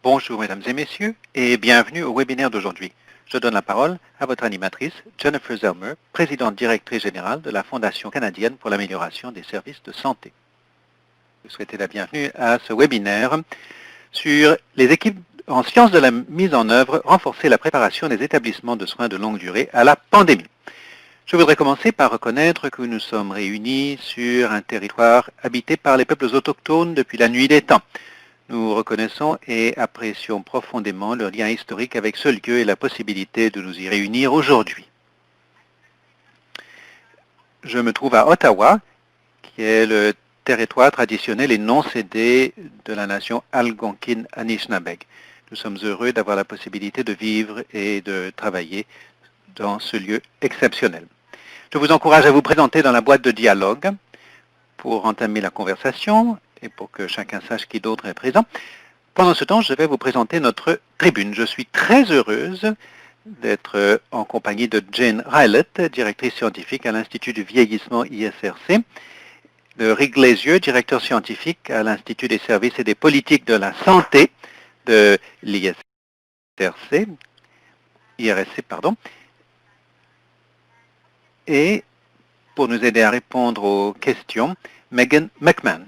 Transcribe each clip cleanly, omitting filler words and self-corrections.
Bonjour mesdames et messieurs et bienvenue au webinaire d'aujourd'hui. Je donne la parole à votre animatrice Jennifer Zelmer, présidente directrice générale de la Fondation canadienne pour l'amélioration des services de santé. Je souhaite la bienvenue à ce webinaire sur les équipes en sciences de la mise en œuvre, renforcer la préparation des établissements de soins de longue durée à la pandémie. Je voudrais commencer par reconnaître que nous sommes réunis sur un territoire habité par les peuples autochtones depuis la nuit des temps. Nous reconnaissons et apprécions profondément leur lien historique avec ce lieu et la possibilité de nous y réunir aujourd'hui. Je me trouve à Ottawa, qui est le territoire traditionnel et non cédé de la nation Algonquin-Anishinaabe. Nous sommes heureux d'avoir la possibilité de vivre et de travailler dans ce lieu exceptionnel. Je vous encourage à vous présenter dans la boîte de dialogue pour entamer la conversation et pour que chacun sache qui d'autre est présent. Pendant ce temps, je vais vous présenter notre tribune. Je suis très heureuse d'être en compagnie de Jane Rylett, directrice scientifique à l'Institut du vieillissement ISRC, de Rick Glazieux, directeur scientifique à l'Institut des services et des politiques de la santé de l'IRSC, et pour nous aider à répondre aux questions, Megan McMahon.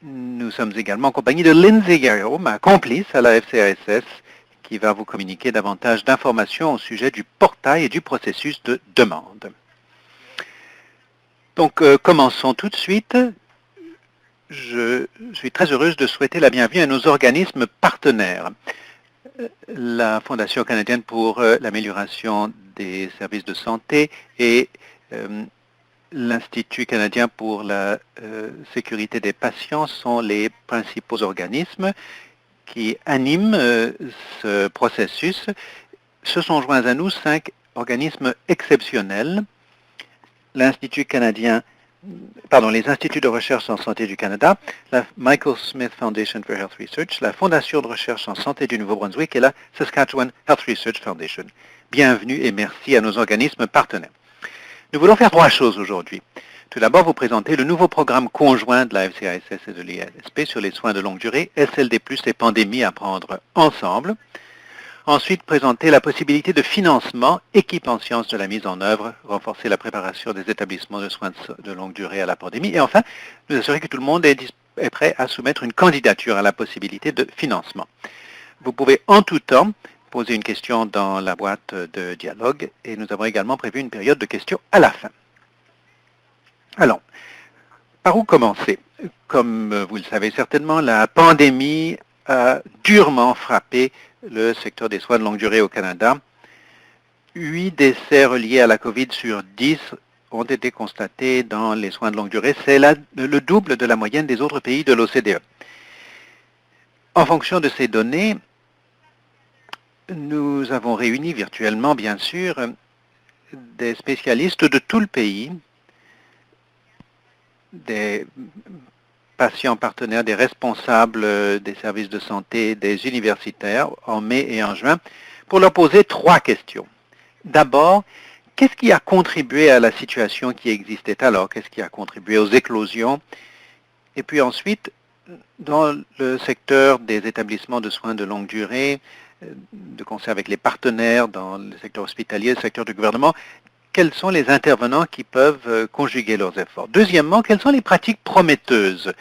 Nous sommes également en compagnie de Lindsay Garreau, ma complice à la FCRSS, qui va vous communiquer davantage d'informations au sujet du portail et du processus de demande. Donc, commençons tout de suite. Je suis très heureuse de souhaiter la bienvenue à nos organismes partenaires. La Fondation canadienne pour l'amélioration des services de santé et l'Institut canadien pour la sécurité des patients sont les principaux organismes qui animent ce processus. Se sont joints à nous 5 organismes exceptionnels. L'Institut canadien, les instituts de recherche en santé du Canada, la Michael Smith Foundation for Health Research, la Fondation de recherche en santé du Nouveau-Brunswick et la Saskatchewan Health Research Foundation. Bienvenue et merci à nos organismes partenaires. Nous voulons faire 3 choses aujourd'hui. Tout d'abord, vous présenter le nouveau programme conjoint de la FCRSS et de l'ISP sur les soins de longue durée, SLD+, et pandémie à prendre ensemble. Ensuite, présenter la possibilité de financement, équipe en sciences de la mise en œuvre, renforcer la préparation des établissements de soins de longue durée à la pandémie. Et enfin, nous assurer que tout le monde est prêt à soumettre une candidature à la possibilité de financement. Vous pouvez en tout temps poser une question dans la boîte de dialogue et nous avons également prévu une période de questions à la fin. Alors, par où commencer? Comme vous le savez certainement, la pandémie a durement frappé le secteur des soins de longue durée au Canada. 8 décès reliés à la COVID sur 10 ont été constatés dans les soins de longue durée. C'est le double de la moyenne des autres pays de l'OCDE. En fonction de ces données, nous avons réuni virtuellement, bien sûr, des spécialistes de tout le pays, des patients partenaires, des responsables des services de santé, des universitaires, en mai et en juin, pour leur poser 3 questions. D'abord, qu'est-ce qui a contribué à la situation qui existait alors? Qu'est-ce qui a contribué aux éclosions? Et puis ensuite, dans le secteur des établissements de soins de longue durée, de concert avec les partenaires dans le secteur hospitalier, le secteur du gouvernement, quels sont les intervenants qui peuvent conjuguer leurs efforts? Deuxièmement, quelles sont les pratiques prometteuses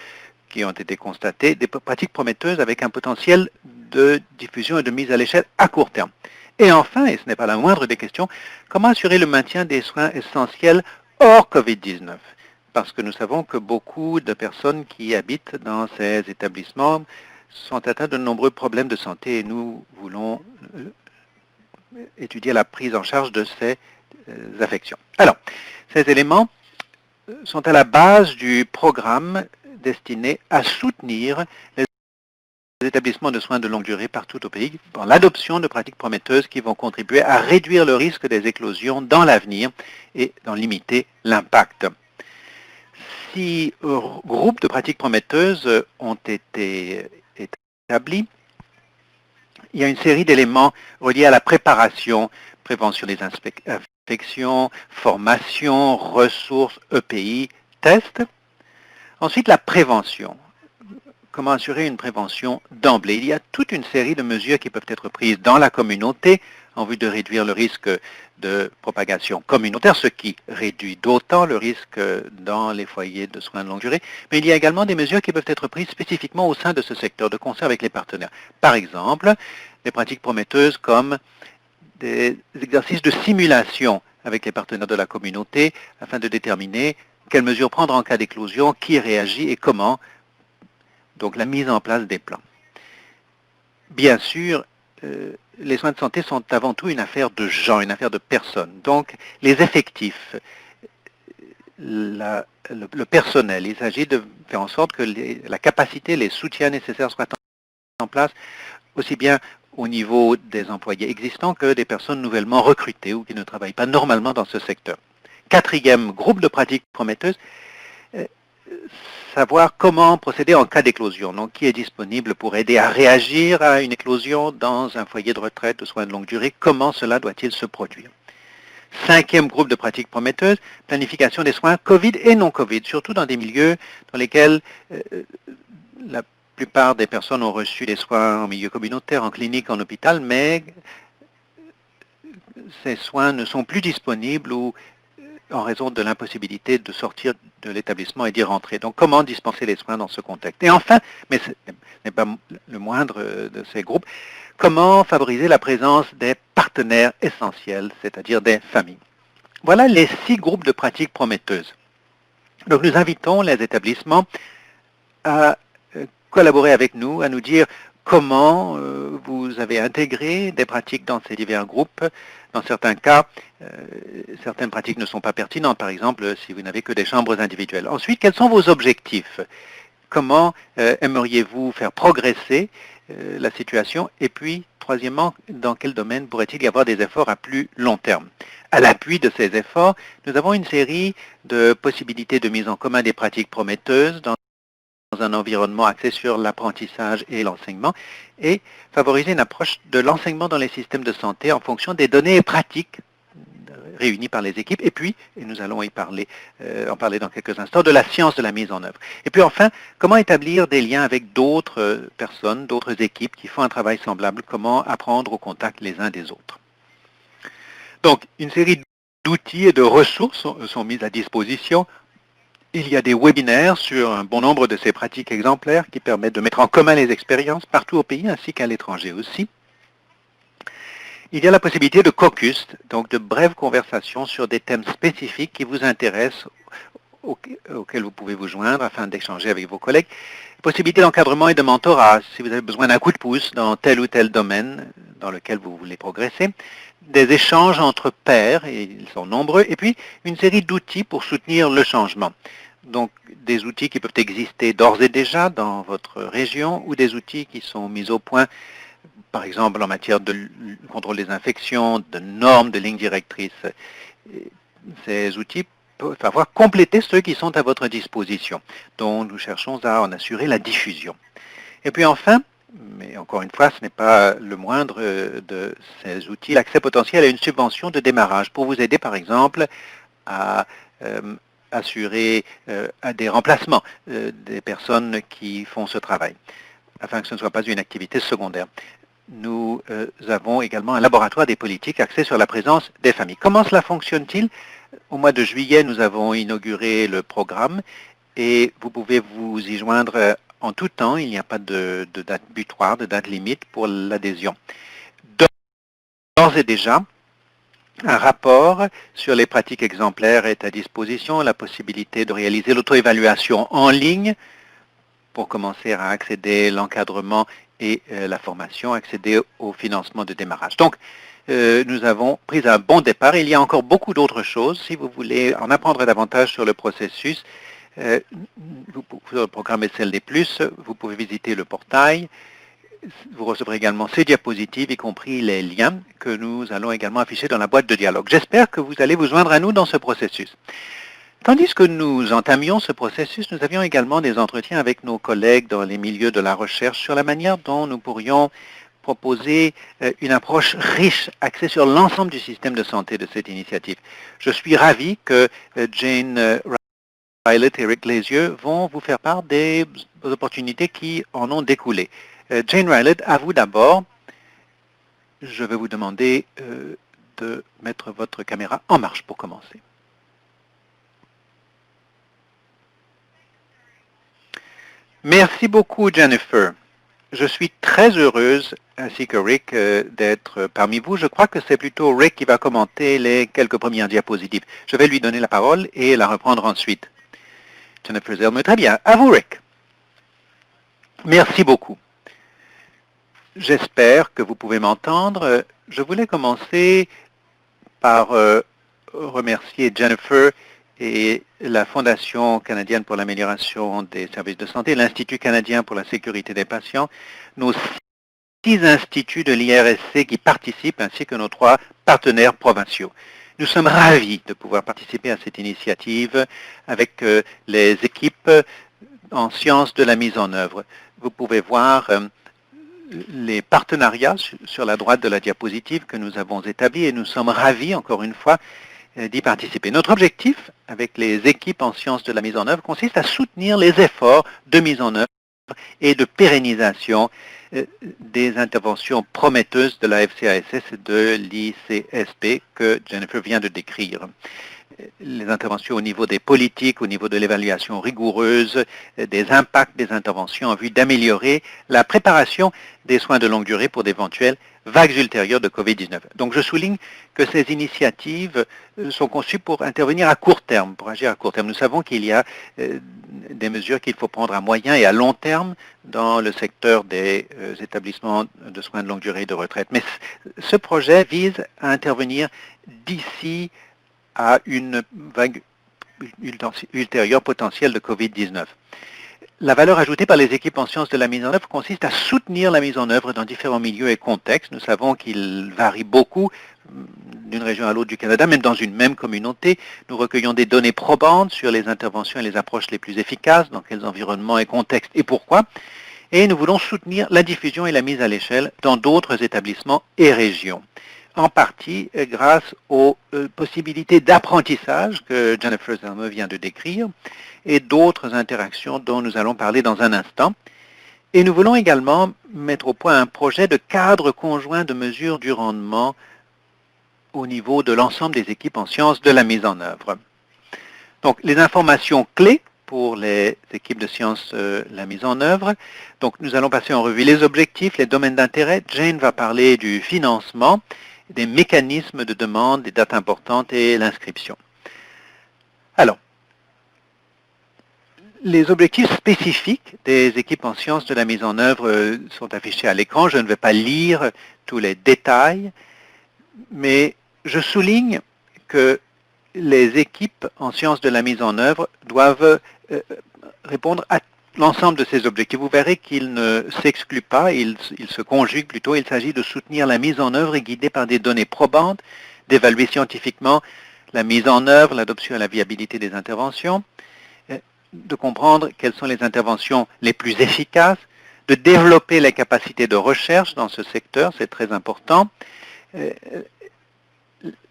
qui ont été constatées, des pratiques prometteuses avec un potentiel de diffusion et de mise à l'échelle à court terme? Et enfin, et ce n'est pas la moindre des questions, comment assurer le maintien des soins essentiels hors COVID-19? Parce que nous savons que beaucoup de personnes qui habitent dans ces établissements sont atteintes de nombreux problèmes de santé et nous voulons étudier la prise en charge de ces affections. Alors, ces éléments sont à la base du programme destiné à soutenir les établissements de soins de longue durée partout au pays dans l'adoption de pratiques prometteuses qui vont contribuer à réduire le risque des éclosions dans l'avenir et d'en limiter l'impact. 6 groupes de pratiques prometteuses ont été établis. Il y a une série d'éléments reliés à la préparation, prévention des infections, formation, ressources, EPI, tests. Ensuite, la prévention. comment assurer une prévention d'emblée. Il y a toute une série de mesures qui peuvent être prises dans la communauté en vue de réduire le risque de propagation communautaire, ce qui réduit d'autant le risque dans les foyers de soins de longue durée. Mais il y a également des mesures qui peuvent être prises spécifiquement au sein de ce secteur, de concert avec les partenaires. Par exemple, des pratiques prometteuses comme des exercices de simulation avec les partenaires de la communauté afin de déterminer quelles mesures prendre en cas d'éclosion, qui réagit et comment. Donc la mise en place des plans. Bien sûr, les soins de santé sont avant tout une affaire de gens, une affaire de personnes. Donc les effectifs, le personnel, il s'agit de faire en sorte que la capacité, les soutiens nécessaires soient en place, aussi bien au niveau des employés existants que des personnes nouvellement recrutées ou qui ne travaillent pas normalement dans ce secteur. Quatrième groupe de pratiques prometteuses, savoir comment procéder en cas d'éclosion. Donc, qui est disponible pour aider à réagir à une éclosion dans un foyer de retraite de soins de longue durée? Comment cela doit-il se produire? Cinquième groupe de pratiques prometteuses, planification des soins COVID et non COVID, surtout dans des milieux dans lesquels la plupart des personnes ont reçu des soins en milieu communautaire, en clinique, en hôpital, mais ces soins ne sont plus disponibles ou en raison de l'impossibilité de sortir de l'établissement et d'y rentrer. Donc, comment dispenser les soins dans ce contexte? Et enfin, mais ce n'est pas le moindre de ces groupes, comment favoriser la présence des partenaires essentiels, c'est-à-dire des familles? Voilà les 6 groupes de pratiques prometteuses. Donc, nous invitons les établissements à collaborer avec nous, à nous dire comment vous avez intégré des pratiques dans ces divers groupes. Dans certains cas, certaines pratiques ne sont pas pertinentes, par exemple, si vous n'avez que des chambres individuelles. Ensuite, quels sont vos objectifs? Comment aimeriez-vous faire progresser la situation? Et puis, troisièmement, dans quel domaine pourrait-il y avoir des efforts à plus long terme? À l'appui de ces efforts, nous avons une série de possibilités de mise en commun des pratiques prometteuses dans un environnement axé sur l'apprentissage et l'enseignement, et favoriser une approche de l'enseignement dans les systèmes de santé en fonction des données pratiques réunies par les équipes, et puis, et nous allons en parler dans quelques instants, de la science de la mise en œuvre. Et puis enfin, comment établir des liens avec d'autres personnes, d'autres équipes qui font un travail semblable, comment apprendre au contact les uns des autres. Donc, une série d'outils et de ressources sont mises à disposition. Il y a des webinaires sur un bon nombre de ces pratiques exemplaires qui permettent de mettre en commun les expériences partout au pays ainsi qu'à l'étranger aussi. Il y a la possibilité de caucus, donc de brèves conversations sur des thèmes spécifiques qui vous intéressent, auxquels vous pouvez vous joindre afin d'échanger avec vos collègues. Possibilité d'encadrement et de mentorat, si vous avez besoin d'un coup de pouce dans tel ou tel domaine dans lequel vous voulez progresser. Des échanges entre pairs, et ils sont nombreux, et puis une série d'outils pour soutenir le changement. Donc des outils qui peuvent exister d'ores et déjà dans votre région ou des outils qui sont mis au point, par exemple en matière de contrôle des infections, de normes, de lignes directrices. Ces outils peuvent avoir complété ceux qui sont à votre disposition, dont nous cherchons à en assurer la diffusion. Et puis enfin, mais encore une fois, ce n'est pas le moindre de ces outils, l'accès potentiel à une subvention de démarrage pour vous aider, par exemple, à assurer à des remplacements des personnes qui font ce travail, afin que ce ne soit pas une activité secondaire. Nous avons également un laboratoire des politiques axé sur la présence des familles. Comment cela fonctionne-t-il? Au mois de juillet, nous avons inauguré le programme et vous pouvez vous y joindre en tout temps. Il n'y a pas de date butoir, de date limite pour l'adhésion. D'ores et déjà, un rapport sur les pratiques exemplaires est à disposition, la possibilité de réaliser l'auto-évaluation en ligne pour commencer à accéder à l'encadrement et la formation, accéder au financement de démarrage. Donc, nous avons pris un bon départ. Il y a encore beaucoup d'autres choses. Si vous voulez en apprendre davantage sur le processus, sur le programme SLD+, vous pouvez visiter le portail. Vous recevrez également ces diapositives, y compris les liens que nous allons également afficher dans la boîte de dialogue. J'espère que vous allez vous joindre à nous dans ce processus. Tandis que nous entamions ce processus, nous avions également des entretiens avec nos collègues dans les milieux de la recherche sur la manière dont nous pourrions proposer une approche riche, axée sur l'ensemble du système de santé de cette initiative. Je suis ravi que Jane Violet et Rick Lesieux vont vous faire part des opportunités qui en ont découlé. Jane Violet, à vous d'abord. Je vais vous demander de mettre votre caméra en marche pour commencer. Merci beaucoup, Jennifer. Je suis très heureuse, ainsi que Rick, d'être parmi vous. Je crois que c'est plutôt Rick qui va commenter les quelques premières diapositives. Je vais lui donner la parole et la reprendre ensuite. Jennifer Zellmer, très bien. À vous, Rick. Merci beaucoup. J'espère que vous pouvez m'entendre. Je voulais commencer par remercier Jennifer et la Fondation canadienne pour l'amélioration des services de santé, l'Institut canadien pour la sécurité des patients, nos 6 instituts de l'IRSC qui participent, ainsi que nos 3 partenaires provinciaux. Nous sommes ravis de pouvoir participer à cette initiative avec les équipes en sciences de la mise en œuvre. Vous pouvez voir les partenariats sur la droite de la diapositive que nous avons établis et nous sommes ravis, encore une fois, d'y participer. Notre objectif avec les équipes en sciences de la mise en œuvre consiste à soutenir les efforts de mise en œuvre et de pérennisation des interventions prometteuses de la FCASS et de l'ICSP que Jennifer vient de décrire. Les interventions au niveau des politiques, au niveau de l'évaluation rigoureuse, des impacts des interventions en vue d'améliorer la préparation des soins de longue durée pour d'éventuelles vagues ultérieures de COVID-19. Donc je souligne que ces initiatives sont conçues pour intervenir à court terme, pour agir à court terme. Nous savons qu'il y a des mesures qu'il faut prendre à moyen et à long terme dans le secteur des établissements de soins de longue durée et de retraite. Mais ce projet vise à intervenir d'ici à une vague ultérieure potentielle de COVID-19. La valeur ajoutée par les équipes en sciences de la mise en œuvre consiste à soutenir la mise en œuvre dans différents milieux et contextes. Nous savons qu'il varie beaucoup d'une région à l'autre du Canada, même dans une même communauté. Nous recueillons des données probantes sur les interventions et les approches les plus efficaces, dans quels environnements et contextes et pourquoi. Et nous voulons soutenir la diffusion et la mise à l'échelle dans d'autres établissements et régions, en partie grâce aux possibilités d'apprentissage que Jennifer Zellmer vient de décrire et d'autres interactions dont nous allons parler dans un instant. Et nous voulons également mettre au point un projet de cadre conjoint de mesures du rendement au niveau de l'ensemble des équipes en sciences de la mise en œuvre. Donc, les informations clés pour les équipes de sciences de la mise en œuvre. Donc, nous allons passer en revue les objectifs, les domaines d'intérêt. Jane va parler du financement, des mécanismes de demande, des dates importantes et l'inscription. Alors, les objectifs spécifiques des équipes en sciences de la mise en œuvre sont affichés à l'écran. Je ne vais pas lire tous les détails, mais je souligne que les équipes en sciences de la mise en œuvre doivent répondre à l'ensemble de ces objectifs. Vous verrez qu'ils ne s'excluent pas, ils se conjuguent plutôt. Il s'agit de soutenir la mise en œuvre et guidée par des données probantes, d'évaluer scientifiquement la mise en œuvre, l'adoption et la viabilité des interventions, de comprendre quelles sont les interventions les plus efficaces, de développer les capacités de recherche dans ce secteur, c'est très important.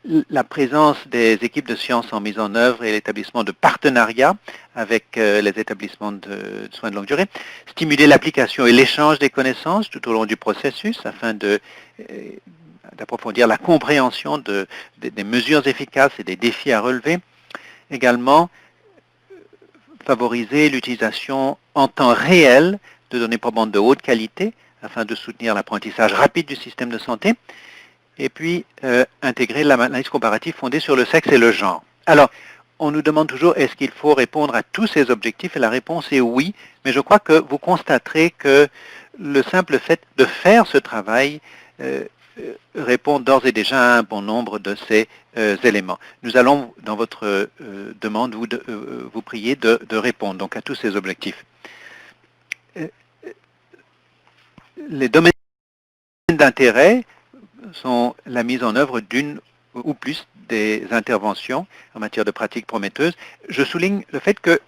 La présence des équipes de sciences en mise en œuvre et l'établissement de partenariats avec les établissements de soins de longue durée, stimuler l'application et l'échange des connaissances tout au long du processus afin d'approfondir la compréhension des mesures efficaces et des défis à relever. Également, favoriser l'utilisation en temps réel de données probantes de haute qualité afin de soutenir l'apprentissage rapide du système de santé. Et puis, intégrer l'analyse comparative fondée sur le sexe et le genre. Alors, on nous demande toujours, est-ce qu'il faut répondre à tous ces objectifs? Et la réponse est oui, mais je crois que vous constaterez que le simple fait de faire ce travail répond d'ores et déjà à un bon nombre de ces éléments. Nous allons, dans votre demande, vous prier de répondre donc, à tous ces objectifs. Les domaines d'intérêt sont la mise en œuvre d'une ou plus des interventions en matière de pratiques prometteuses. Je souligne le fait que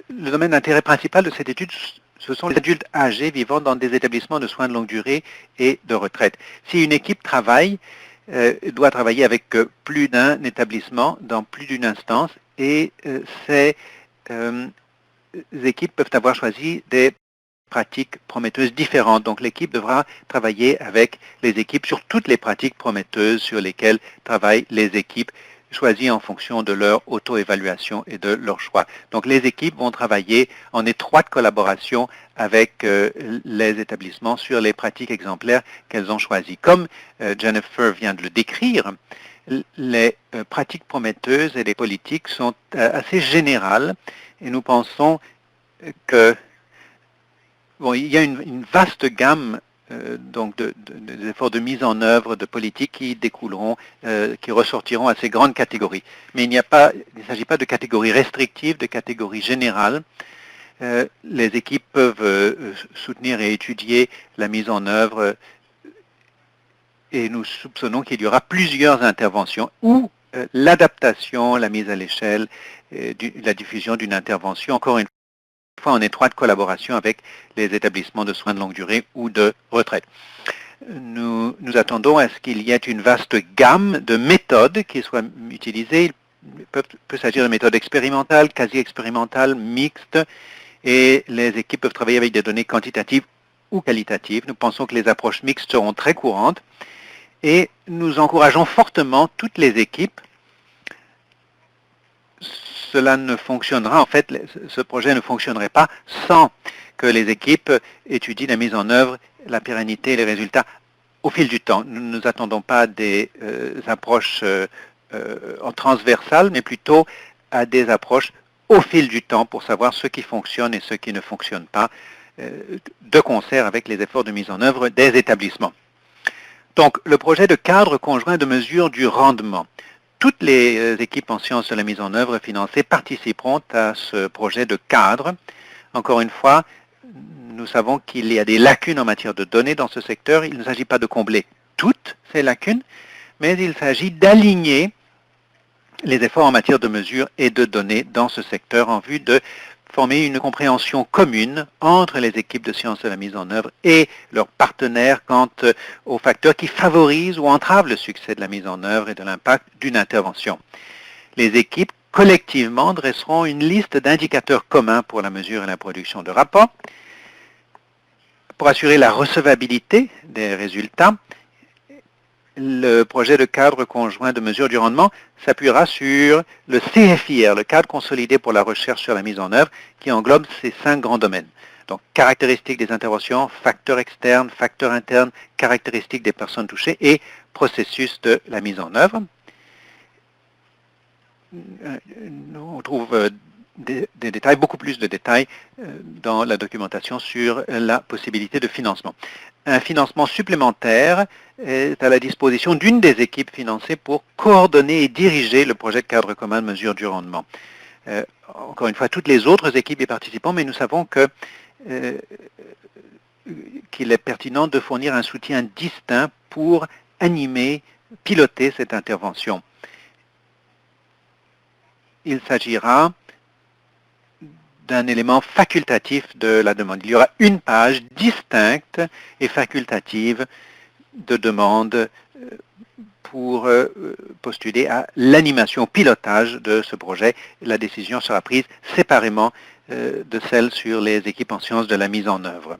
le domaine d'intérêt principal de cette étude, ce sont les adultes âgés vivant dans des établissements de soins de longue durée et de retraite. Si une équipe doit travailler avec plus d'un établissement dans plus d'une instance, et ces équipes peuvent avoir choisi des pratiques prometteuses différentes. Donc l'équipe devra travailler avec les équipes sur toutes les pratiques prometteuses sur lesquelles travaillent les équipes choisies en fonction de leur auto-évaluation et de leur choix. Donc les équipes vont travailler en étroite collaboration avec les établissements sur les pratiques exemplaires qu'elles ont choisies. Comme Jennifer vient de le décrire, les pratiques prometteuses et les politiques sont assez générales et nous pensons que bon, il y a une vaste gamme donc des efforts de mise en œuvre de politiques qui découleront, qui ressortiront à ces grandes catégories. Mais il ne s'agit pas de catégories restrictives, de catégories générales. Les équipes peuvent soutenir et étudier la mise en œuvre et nous soupçonnons qu'il y aura plusieurs interventions ou l'adaptation, la mise à l'échelle, la diffusion d'une intervention, encore une fois en étroite collaboration avec les établissements de soins de longue durée ou de retraite. Nous attendons à ce qu'il y ait une vaste gamme de méthodes qui soient utilisées. Il peut s'agir de méthodes expérimentales, quasi-expérimentales, mixtes, et les équipes peuvent travailler avec des données quantitatives ou qualitatives. Nous pensons que les approches mixtes seront très courantes et nous encourageons fortement toutes les équipes. Cela ne fonctionnera, en fait, ce projet ne fonctionnerait pas sans que les équipes étudient la mise en œuvre, la pérennité et les résultats au fil du temps. Nous ne nous attendons pas des approches en transversales, mais plutôt à des approches au fil du temps pour savoir ce qui fonctionne et ce qui ne fonctionne pas, de concert avec les efforts de mise en œuvre des établissements. Donc, le projet de cadre conjoint de mesure du rendement. Toutes les équipes en sciences de la mise en œuvre financées participeront à ce projet de cadre. Encore une fois, nous savons qu'il y a des lacunes en matière de données dans ce secteur. Il ne s'agit pas de combler toutes ces lacunes, mais il s'agit d'aligner les efforts en matière de mesure et de données dans ce secteur en vue de former une compréhension commune entre les équipes de sciences de la mise en œuvre et leurs partenaires quant aux facteurs qui favorisent ou entravent le succès de la mise en œuvre et de l'impact d'une intervention. Les équipes collectivement dresseront une liste d'indicateurs communs pour la mesure et la production de rapports. Pour assurer la recevabilité des résultats, le projet de cadre conjoint de mesure du rendement s'appuiera sur le CFIR, le cadre consolidé pour la recherche sur la mise en œuvre, qui englobe ces 5 grands domaines. Donc, caractéristiques des interventions, facteurs externes, facteurs internes, caractéristiques des personnes touchées et processus de la mise en œuvre. On trouve des détails, beaucoup plus de détails dans la documentation sur la possibilité de financement. Un financement supplémentaire est à la disposition d'une des équipes financées pour coordonner et diriger le projet de cadre commun de mesure du rendement. Encore une fois, toutes les autres équipes y participent, mais nous savons qu'il est pertinent de fournir un soutien distinct pour animer, piloter cette intervention. Il s'agira d'un élément facultatif de la demande. Il y aura une page distincte et facultative de demande pour postuler à l'animation, au pilotage de ce projet. La décision sera prise séparément de celle sur les équipes en sciences de la mise en œuvre.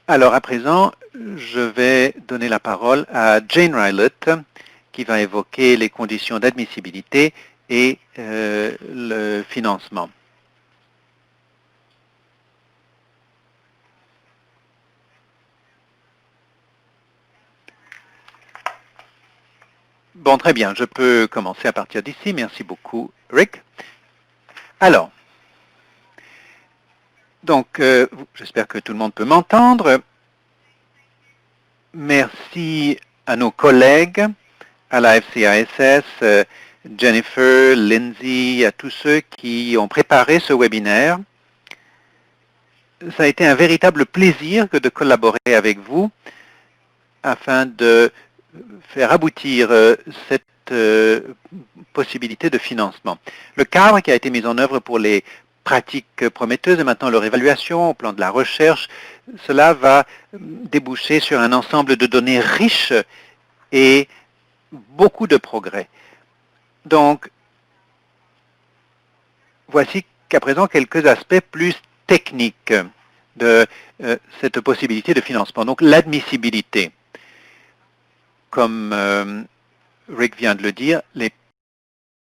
Alors à présent, je vais donner la parole à Jane Rylott, qui va évoquer les conditions d'admissibilité et le financement. Bon, très bien, je peux commencer à partir d'ici. Merci beaucoup, Rick. Alors, donc, j'espère que tout le monde peut m'entendre. Merci à nos collègues, à la FCASS, Jennifer, Lindsay, à tous ceux qui ont préparé ce webinaire. Ça a été un véritable plaisir que de collaborer avec vous afin de faire aboutir cette possibilité de financement. Le cadre qui a été mis en œuvre pour les pratiques prometteuses et maintenant leur évaluation au plan de la recherche, cela va déboucher sur un ensemble de données riches et beaucoup de progrès. Donc, voici qu'à présent quelques aspects plus techniques de cette possibilité de financement. Donc, l'admissibilité. Comme Rick vient de le dire, les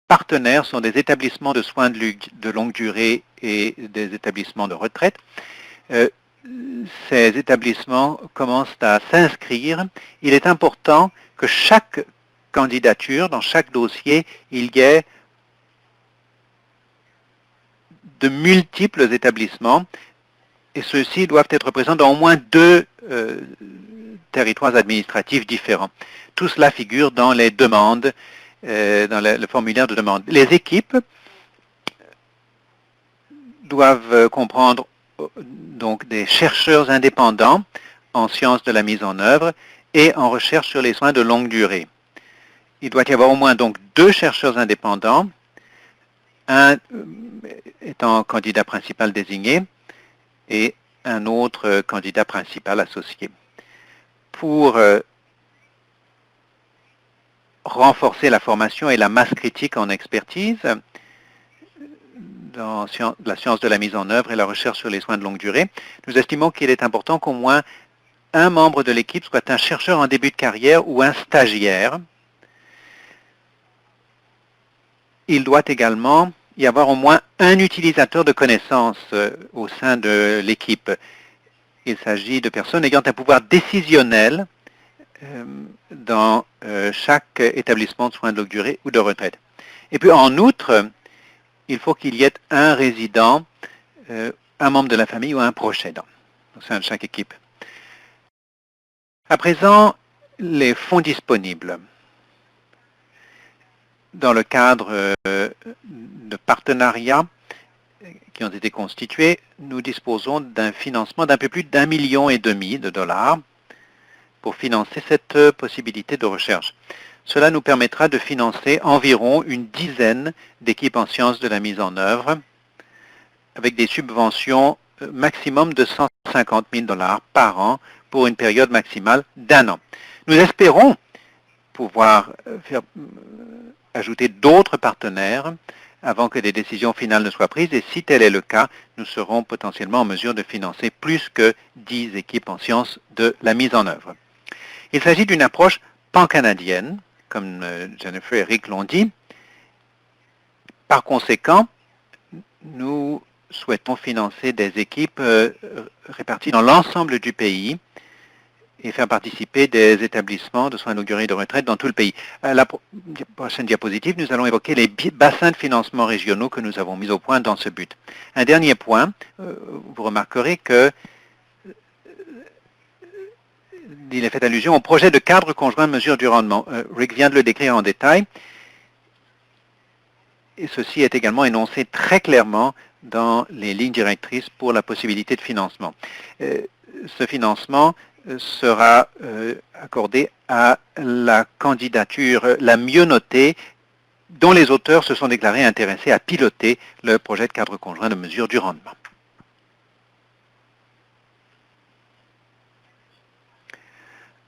partenaires sont des établissements de soins de longue durée et des établissements de retraite. Ces établissements commencent à s'inscrire. Il est important que chaque candidature, dans chaque dossier, il y ait de multiples établissements et ceux-ci doivent être présents dans au moins 2 territoires administratifs différents. Tout cela figure dans les demandes, dans le formulaire de demande. Les équipes doivent comprendre donc des chercheurs indépendants en sciences de la mise en œuvre et en recherche sur les soins de longue durée. Il doit y avoir au moins donc 2 chercheurs indépendants, un étant candidat principal désigné et un autre candidat principal associé. Pour renforcer la formation et la masse critique en expertise dans la science de la mise en œuvre et la recherche sur les soins de longue durée, nous estimons qu'il est important qu'au moins un membre de l'équipe soit un chercheur en début de carrière ou un stagiaire. Il doit également y avoir au moins un utilisateur de connaissances au sein de l'équipe. Il s'agit de personnes ayant un pouvoir décisionnel dans chaque établissement de soins de longue durée ou de retraite. Et puis en outre, il faut qu'il y ait un résident, un membre de la famille ou un proche aidant au sein de chaque équipe. À présent, les fonds disponibles. Dans le cadre de partenariats qui ont été constitués, nous disposons d'un financement d'un peu plus d'1,5 million de dollars pour financer cette possibilité de recherche. Cela nous permettra de financer environ une dizaine d'équipes en sciences de la mise en œuvre avec des subventions maximum de 150 000 dollars par an pour une période maximale d'1 an. Nous espérons pouvoir ajouter d'autres partenaires avant que des décisions finales ne soient prises et si tel est le cas, nous serons potentiellement en mesure de financer plus que 10 équipes en sciences de la mise en œuvre. Il s'agit d'une approche pan-canadienne, comme Jennifer et Rick l'ont dit. Par conséquent, nous souhaitons financer des équipes réparties dans l'ensemble du pays et faire participer des établissements de soins de longue durée et de retraite dans tout le pays. À la prochaine diapositive, nous allons évoquer les bassins de financement régionaux que nous avons mis au point dans ce but. Un dernier point, vous remarquerez que il est fait allusion au projet de cadre conjoint de mesure du rendement. Rick vient de le décrire en détail. Et ceci est également énoncé très clairement dans les lignes directrices pour la possibilité de financement. Ce financement sera accordé à la candidature la mieux notée dont les auteurs se sont déclarés intéressés à piloter le projet de cadre conjoint de mesure du rendement.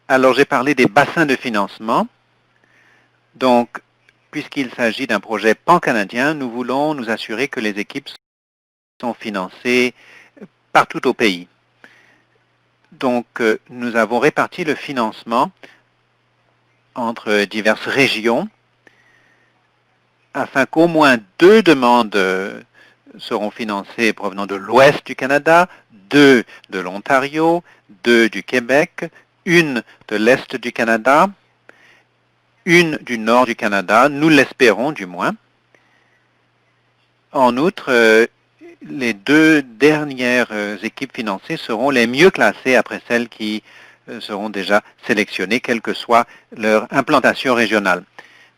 Alors, j'ai parlé des bassins de financement. Donc, puisqu'il s'agit d'un projet pan-canadien, nous voulons nous assurer que les équipes sont financées partout au pays. Donc, nous avons réparti le financement entre diverses régions afin qu'au moins 2 demandes seront financées provenant de l'ouest du Canada, 2 de l'Ontario, 2 du Québec, 1 de l'est du Canada, 1 du nord du Canada, nous l'espérons du moins. En outre, les 2 dernières équipes financées seront les mieux classées après celles qui seront déjà sélectionnées, quelle que soit leur implantation régionale.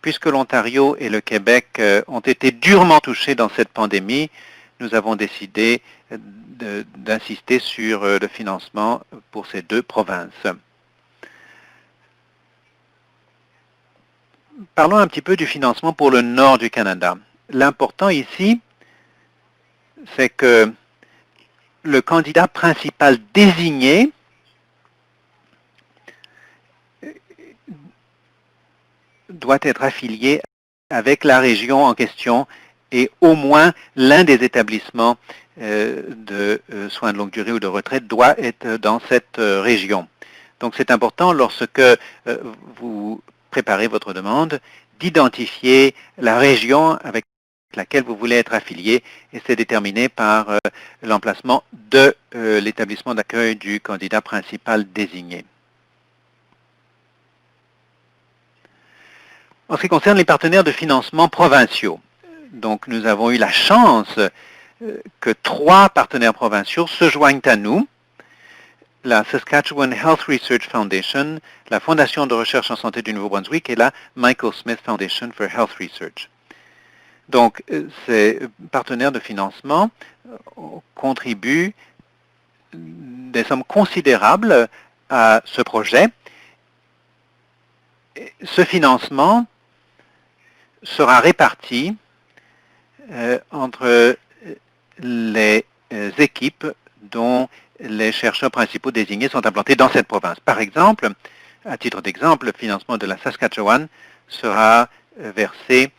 Puisque l'Ontario et le Québec ont été durement touchés dans cette pandémie, nous avons décidé d'insister sur le financement pour ces 2 provinces. Parlons un petit peu du financement pour le nord du Canada. L'important ici, c'est que le candidat principal désigné doit être affilié avec la région en question et au moins l'un des établissements de soins de longue durée ou de retraite doit être dans cette région. Donc c'est important lorsque vous préparez votre demande d'identifier la région avec laquelle vous voulez être affilié et c'est déterminé par l'emplacement de l'établissement d'accueil du candidat principal désigné. En ce qui concerne les partenaires de financement provinciaux, donc nous avons eu la chance que 3 partenaires provinciaux se joignent à nous, la Saskatchewan Health Research Foundation, la Fondation de recherche en santé du Nouveau-Brunswick et la Michael Smith Foundation for Health Research. Donc, ces partenaires de financement contribuent des sommes considérables à ce projet. Ce financement sera réparti entre les équipes dont les chercheurs principaux désignés sont implantés dans cette province. Par exemple, à titre d'exemple, le financement de la Saskatchewan sera versé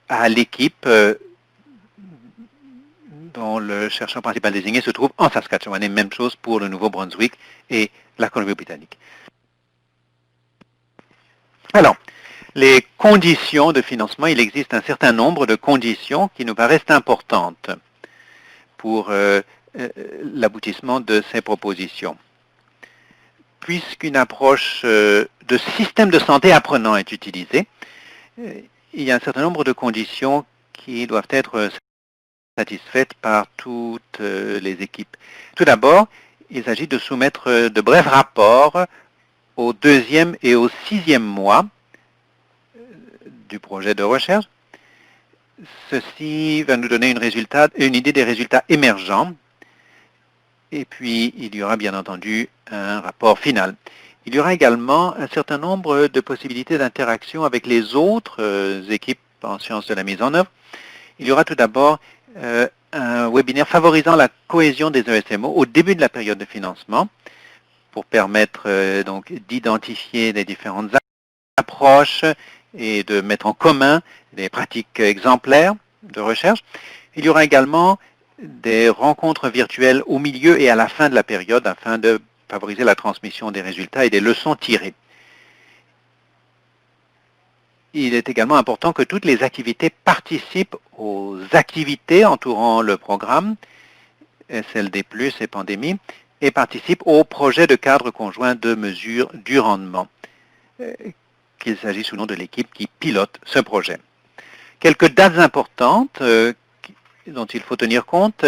à l'équipe dont le chercheur principal désigné se trouve en Saskatchewan, et même chose pour le Nouveau-Brunswick et la Colombie-Britannique. Alors, les conditions de financement, il existe un certain nombre de conditions qui nous paraissent importantes pour l'aboutissement de ces propositions. Puisqu'une approche de système de santé apprenant est utilisée, il y a un certain nombre de conditions qui doivent être satisfaites par toutes les équipes. Tout d'abord, il s'agit de soumettre de brefs rapports au 2e et au 6e mois du projet de recherche. Ceci va nous donner une idée des résultats émergents. Et puis, il y aura bien entendu un rapport final. Il y aura également un certain nombre de possibilités d'interaction avec les autres équipes en sciences de la mise en œuvre. Il y aura tout d'abord un webinaire favorisant la cohésion des ESMO au début de la période de financement pour permettre donc d'identifier les différentes approches et de mettre en commun des pratiques exemplaires de recherche. Il y aura également des rencontres virtuelles au milieu et à la fin de la période afin de favoriser la transmission des résultats et des leçons tirées. Il est également important que toutes les activités participent aux activités entourant le programme, SLD+, et pandémie, et participent au projet de cadre conjoint de mesure du rendement, qu'il s'agisse ou non de l'équipe qui pilote ce projet. Quelques dates importantes dont il faut tenir compte.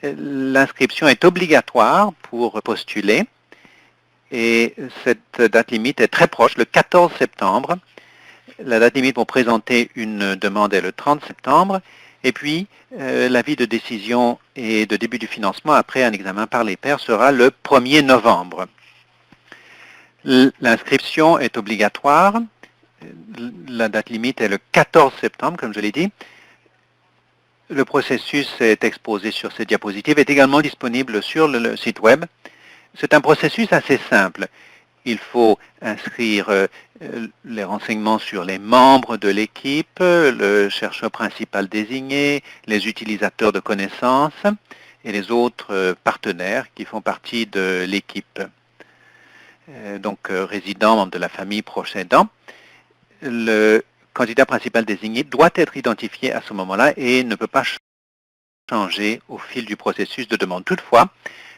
L'inscription est obligatoire pour postuler et cette date limite est très proche, le 14 septembre. La date limite pour présenter une demande est le 30 septembre. Et puis, l'avis de décision et de début du financement après un examen par les pairs sera le 1er novembre. L'inscription est obligatoire. La date limite est le 14 septembre, comme je l'ai dit. Le processus est exposé sur cette diapositive, est également disponible sur le site web. C'est un processus assez simple. Il faut inscrire les renseignements sur les membres de l'équipe, le chercheur principal désigné, les utilisateurs de connaissances et les autres partenaires qui font partie de l'équipe. Donc résidents, membres de la famille, proches aidants. Le candidat principal désigné doit être identifié à ce moment-là et ne peut pas changer au fil du processus de demande. Toutefois,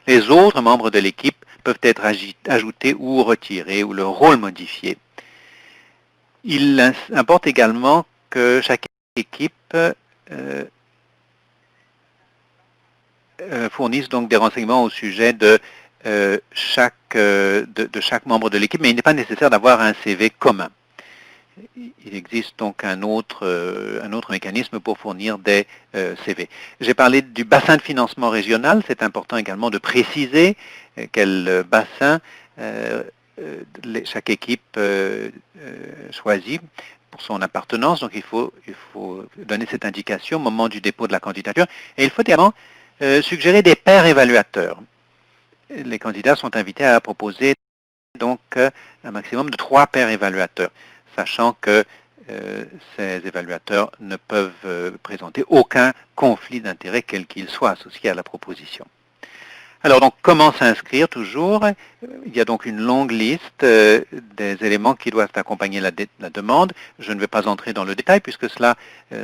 les autres membres de l'équipe peuvent être ajoutés ou retirés ou leur rôle modifié. Il importe également que chaque équipe fournisse donc des renseignements au sujet de chaque membre de l'équipe, mais il n'est pas nécessaire d'avoir un CV commun. Il existe donc un autre mécanisme pour fournir des CV. J'ai parlé du bassin de financement régional. C'est important également de préciser quel bassin chaque équipe choisit pour son appartenance. Donc il faut donner cette indication au moment du dépôt de la candidature. Et il faut également suggérer des pairs évaluateurs. Les candidats sont invités à proposer donc un maximum de 3 pairs évaluateurs. sachant que ces évaluateurs ne peuvent présenter aucun conflit d'intérêt quel qu'il soit associé à la proposition. Alors donc, comment s'inscrire toujours? Il y a donc une longue liste des éléments qui doivent accompagner la demande. Je ne vais pas entrer dans le détail puisque cela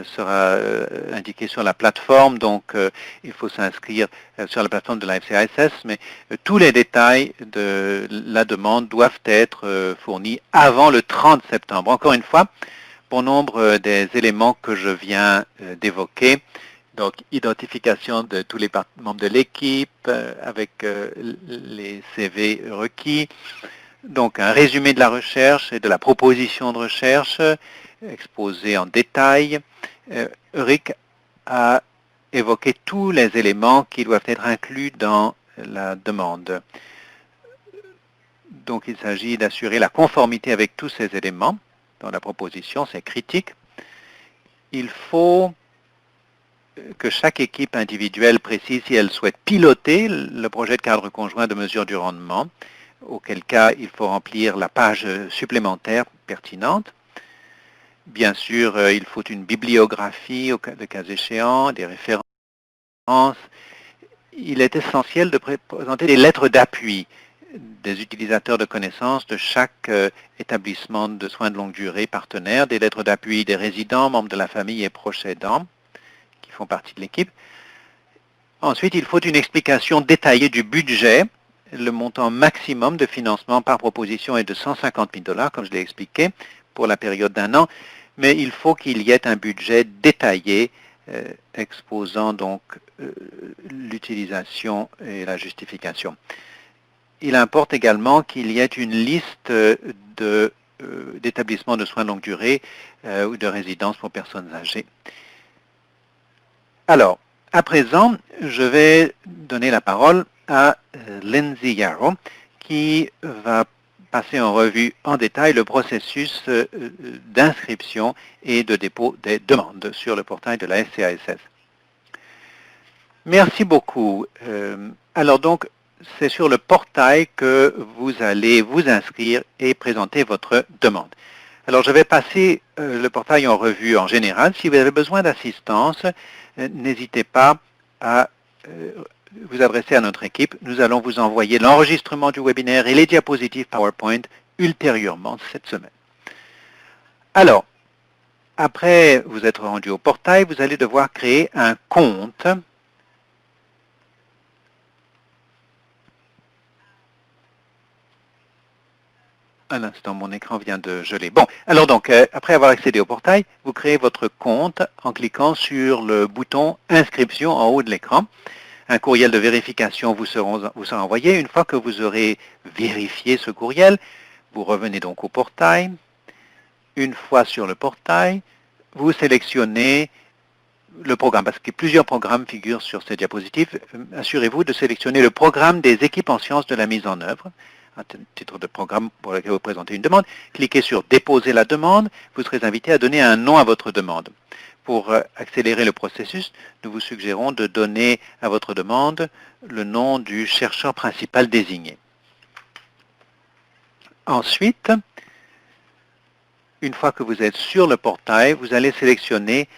sera indiqué sur la plateforme, donc il faut s'inscrire sur la plateforme de la FCISS, mais tous les détails de la demande doivent être fournis avant le 30 septembre. Encore une fois, bon nombre des éléments que je viens d'évoquer, donc, identification de tous les membres de l'équipe avec les CV requis. Donc, un résumé de la recherche et de la proposition de recherche exposé en détail. Rick a évoqué tous les éléments qui doivent être inclus dans la demande. Donc, il s'agit d'assurer la conformité avec tous ces éléments dans la proposition, c'est critique. Il faut que chaque équipe individuelle précise si elle souhaite piloter le projet de cadre conjoint de mesure du rendement, auquel cas il faut remplir la page supplémentaire pertinente. Bien sûr, il faut une bibliographie, le cas échéant, des références. Il est essentiel de présenter des lettres d'appui des utilisateurs de connaissances de chaque établissement de soins de longue durée partenaire, des lettres d'appui des résidents, membres de la famille et proches aidants, font partie de l'équipe. Ensuite, il faut une explication détaillée du budget. Le montant maximum de financement par proposition est de 150 000 $, comme je l'ai expliqué, pour la période d'1 an, mais il faut qu'il y ait un budget détaillé exposant donc l'utilisation et la justification. Il importe également qu'il y ait une liste d'établissements de soins de longue durée ou de résidences pour personnes âgées. Alors, à présent, je vais donner la parole à Lindsay Yarrow, qui va passer en revue en détail le processus d'inscription et de dépôt des demandes sur le portail de la FCISS. Merci beaucoup. Alors donc, c'est sur le portail que vous allez vous inscrire et présenter votre demande. Alors, je vais passer le portail en revue en général. Si vous avez besoin d'assistance, n'hésitez pas à vous adresser à notre équipe. Nous allons vous envoyer l'enregistrement du webinaire et les diapositives PowerPoint ultérieurement cette semaine. Alors, après vous être rendu au portail, vous allez devoir créer un compte. À l'instant, mon écran vient de geler. Bon, alors donc, après avoir accédé au portail, vous créez votre compte en cliquant sur le bouton « Inscription » en haut de l'écran. Un courriel de vérification vous sera envoyé. Une fois que vous aurez vérifié ce courriel, vous revenez donc au portail. Une fois sur le portail, vous sélectionnez le programme, parce que plusieurs programmes figurent sur ces diapositives. Assurez-vous de sélectionner le programme des équipes en sciences de la mise en œuvre, un titre de programme pour lequel vous présentez une demande. Cliquez sur « Déposer la demande ». Vous serez invité à donner un nom à votre demande. Pour accélérer le processus, nous vous suggérons de donner à votre demande le nom du chercheur principal désigné. Ensuite, une fois que vous êtes sur le portail, vous allez sélectionner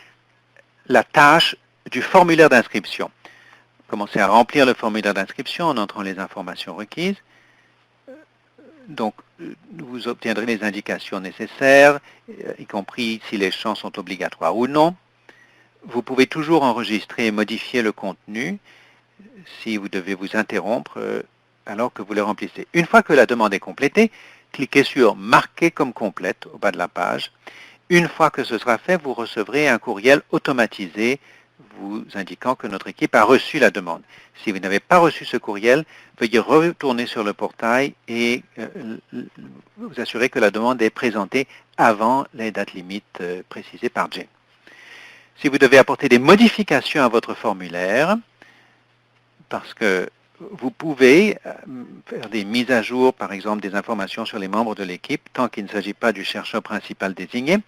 la tâche du formulaire d'inscription. Commencez à remplir le formulaire d'inscription en entrant les informations requises. Donc, vous obtiendrez les indications nécessaires, y compris si les champs sont obligatoires ou non. Vous pouvez toujours enregistrer et modifier le contenu si vous devez vous interrompre alors que vous le remplissez. Une fois que la demande est complétée, cliquez sur « Marquer comme complète » au bas de la page. Une fois que ce sera fait, vous recevrez un courriel automatisé vous indiquant que notre équipe a reçu la demande. Si vous n'avez pas reçu ce courriel, veuillez retourner sur le portail et vous assurer que la demande est présentée avant les dates limites précisées par Jane. Si vous devez apporter des modifications à votre formulaire, parce que vous pouvez faire des mises à jour, par exemple des informations sur les membres de l'équipe, tant qu'il ne s'agit pas du chercheur principal désigné.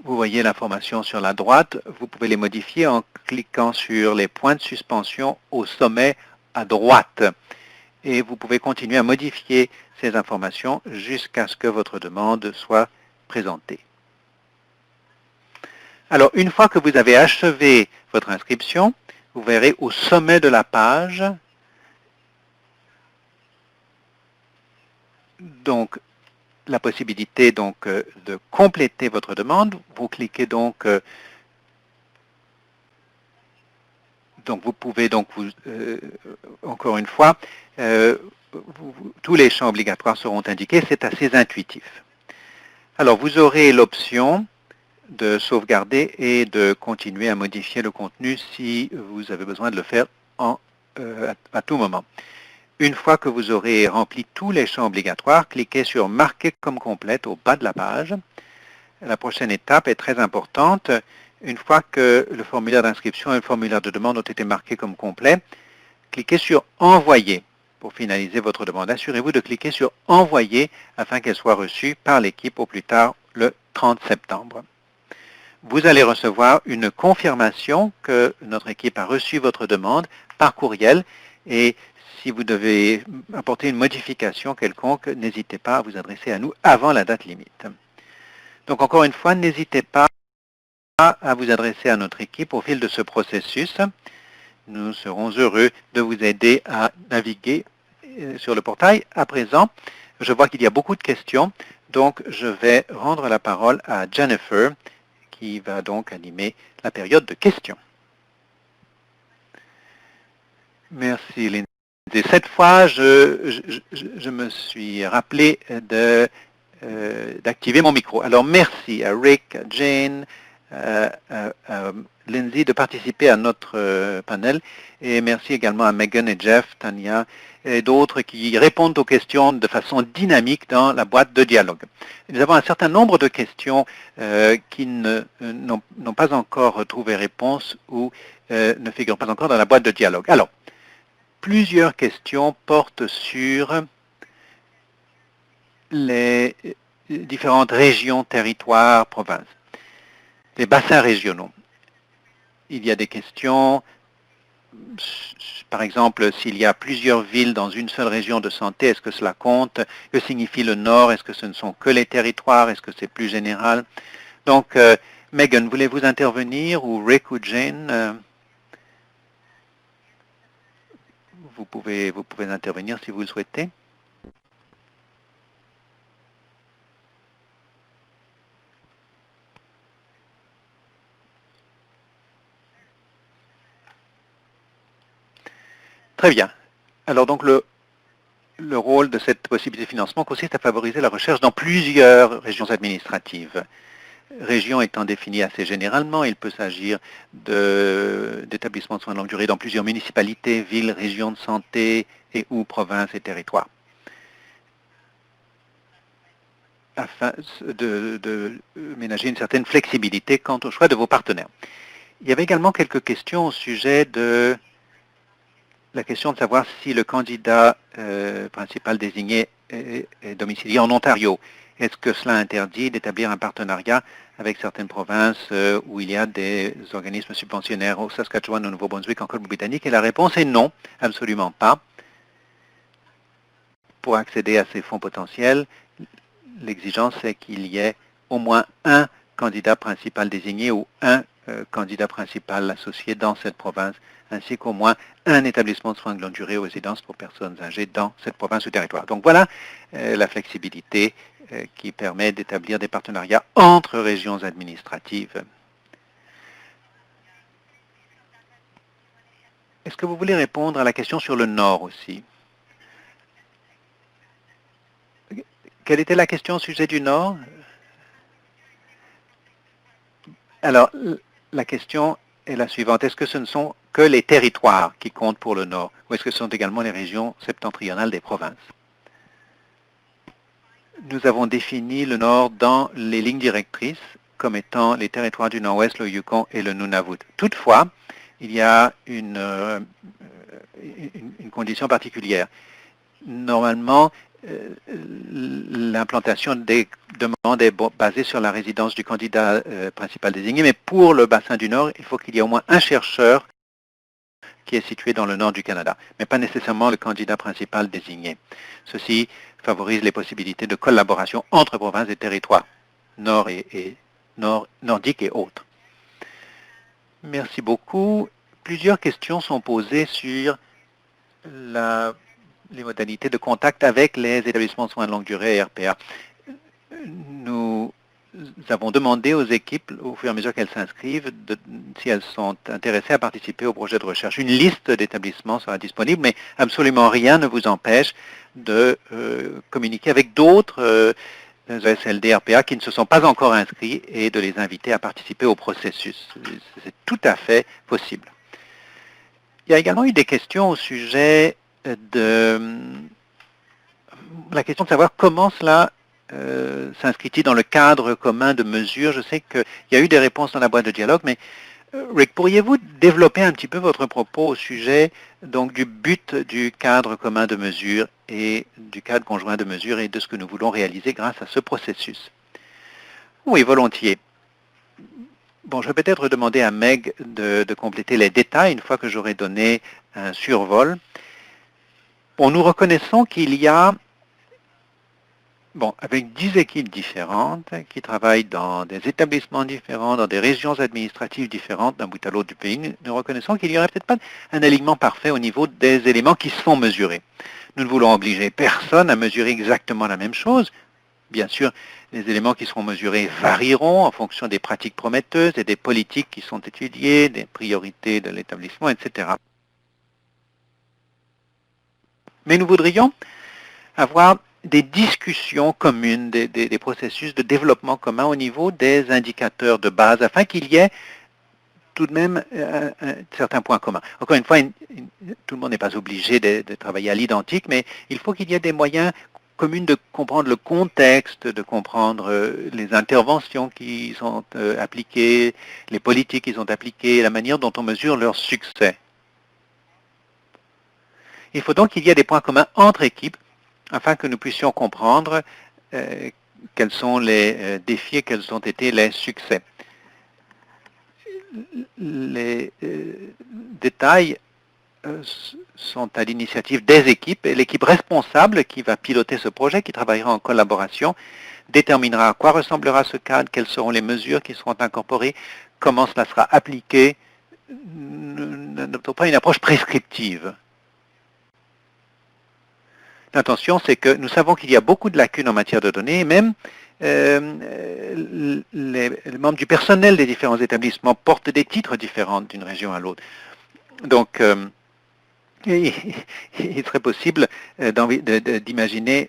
Vous voyez l'information sur la droite, vous pouvez les modifier en cliquant sur les points de suspension au sommet à droite. et vous pouvez continuer à modifier ces informations jusqu'à ce que votre demande soit présentée. Alors, une fois que vous avez achevé votre inscription, vous verrez au sommet de la page donc la possibilité de compléter votre demande. Vous cliquez donc vous pouvez encore une fois, tous les champs obligatoires seront indiqués, c'est assez intuitif. Alors vous aurez l'option de sauvegarder et de continuer à modifier le contenu si vous avez besoin de le faire à tout moment. Une fois que vous aurez rempli tous les champs obligatoires, cliquez sur Marquer comme complète au bas de la page. La prochaine étape est très importante. Une fois que le formulaire d'inscription et le formulaire de demande ont été marqués comme complets, cliquez sur Envoyer pour finaliser votre demande. Assurez-vous de cliquer sur Envoyer afin qu'elle soit reçue par l'équipe au plus tard le 30 septembre. Vous allez recevoir une confirmation que notre équipe a reçu votre demande par courriel et si vous devez apporter une modification quelconque, n'hésitez pas à vous adresser à nous avant la date limite. Donc encore une fois, n'hésitez pas à vous adresser à notre équipe au fil de ce processus. Nous serons heureux de vous aider à naviguer sur le portail. À présent, je vois qu'il y a beaucoup de questions, donc je vais rendre la parole à Jennifer, qui va donc animer la période de questions. Merci, Lindsay. Cette fois, je me suis rappelé d'activer mon micro. Alors, merci à Rick, à Jane, à Lindsay de participer à notre panel. Et merci également à Megan et Jeff, Tania et d'autres qui répondent aux questions de façon dynamique dans la boîte de dialogue. Nous avons un certain nombre de questions qui n'ont pas encore trouvé réponse ou ne figurent pas encore dans la boîte de dialogue. Alors, plusieurs questions portent sur les différentes régions, territoires, provinces, les bassins régionaux. Il y a des questions, par exemple, s'il y a plusieurs villes dans une seule région de santé, est-ce que cela compte? Que signifie le Nord? Est-ce que ce ne sont que les territoires? Est-ce que c'est plus général? Donc, Megan, voulez-vous intervenir ou Rick ou Jane? Vous pouvez intervenir si vous le souhaitez. Très bien. Alors donc le rôle de cette possibilité de financement consiste à favoriser la recherche dans plusieurs régions administratives. Région étant définie assez généralement, il peut s'agir d'établissements de soins de longue durée dans plusieurs municipalités, villes, régions de santé et ou provinces et territoires. Afin de ménager une certaine flexibilité quant au choix de vos partenaires. Il y avait également quelques questions au sujet de la question de savoir si le candidat principal désigné est domicilié en Ontario. Est-ce que cela interdit d'établir un partenariat avec certaines provinces où il y a des organismes subventionnaires au Saskatchewan, au Nouveau-Brunswick, en Colombie-Britannique? Et la réponse est non, absolument pas. Pour accéder à ces fonds potentiels, l'exigence est qu'il y ait au moins un candidat principal désigné ou un candidat principal associé dans cette province, ainsi qu'au moins un établissement de soins de longue durée aux résidences pour personnes âgées dans cette province ou territoire. Donc voilà la flexibilité qui permet d'établir des partenariats entre régions administratives. Est-ce que vous voulez répondre à la question sur le Nord aussi? Quelle était la question au sujet du Nord? Alors, la question est la suivante. Est-ce que ce ne sont que les territoires qui comptent pour le Nord, ou est-ce que ce sont également les régions septentrionales des provinces? Nous avons défini le Nord dans les lignes directrices comme étant les territoires du Nord-Ouest, le Yukon et le Nunavut. Toutefois, il y a une condition particulière. Normalement, l'implantation des demandes est basée sur la résidence du candidat principal désigné, mais pour le bassin du Nord, il faut qu'il y ait au moins un chercheur qui est situé dans le nord du Canada, mais pas nécessairement le candidat principal désigné. Ceci favorise les possibilités de collaboration entre provinces et territoires, nordiques et autres. Merci beaucoup. Plusieurs questions sont posées sur les modalités de contact avec les établissements de soins de longue durée et RPA. Nous avons demandé aux équipes, au fur et à mesure qu'elles s'inscrivent, si elles sont intéressées à participer au projet de recherche. Une liste d'établissements sera disponible, mais absolument rien ne vous empêche de communiquer avec d'autres ESLD RPA qui ne se sont pas encore inscrits et de les inviter à participer au processus. C'est tout à fait possible. Il y a également eu des questions au sujet de la question de savoir comment cela s'inscrit-il dans le cadre commun de mesures. Je sais qu'il y a eu des réponses dans la boîte de dialogue, mais Rick, pourriez-vous développer un petit peu votre propos au sujet donc du but du cadre commun de mesures et du cadre conjoint de mesures et de ce que nous voulons réaliser grâce à ce processus? Oui, volontiers. Bon, je vais peut-être demander à Meg de compléter les détails une fois que j'aurai donné un survol. Bon, nous reconnaissons qu'il y a avec 10 équipes différentes qui travaillent dans des établissements différents, dans des régions administratives différentes d'un bout à l'autre du pays, nous reconnaissons qu'il n'y aurait peut-être pas un alignement parfait au niveau des éléments qui se font mesurer. Nous ne voulons obliger personne à mesurer exactement la même chose. Bien sûr, les éléments qui seront mesurés varieront en fonction des pratiques prometteuses et des politiques qui sont étudiées, des priorités de l'établissement, etc. Mais nous voudrions avoir des discussions communes, des processus de développement commun au niveau des indicateurs de base, afin qu'il y ait tout de même certains points communs. Encore une fois, tout le monde n'est pas obligé de travailler à l'identique, mais il faut qu'il y ait des moyens communs de comprendre le contexte, de comprendre les interventions qui sont appliquées, les politiques qui sont appliquées, la manière dont on mesure leur succès. Il faut donc qu'il y ait des points communs entre équipes afin que nous puissions comprendre quels sont les défis et quels ont été les succès. Les détails sont à l'initiative des équipes et l'équipe responsable qui va piloter ce projet, qui travaillera en collaboration, déterminera à quoi ressemblera ce cadre, quelles seront les mesures qui seront incorporées, comment cela sera appliqué. Nous n'adoptons pas une approche prescriptive. L'intention, c'est que nous savons qu'il y a beaucoup de lacunes en matière de données, et même les membres du personnel des différents établissements portent des titres différents d'une région à l'autre. Donc, il serait possible d'imaginer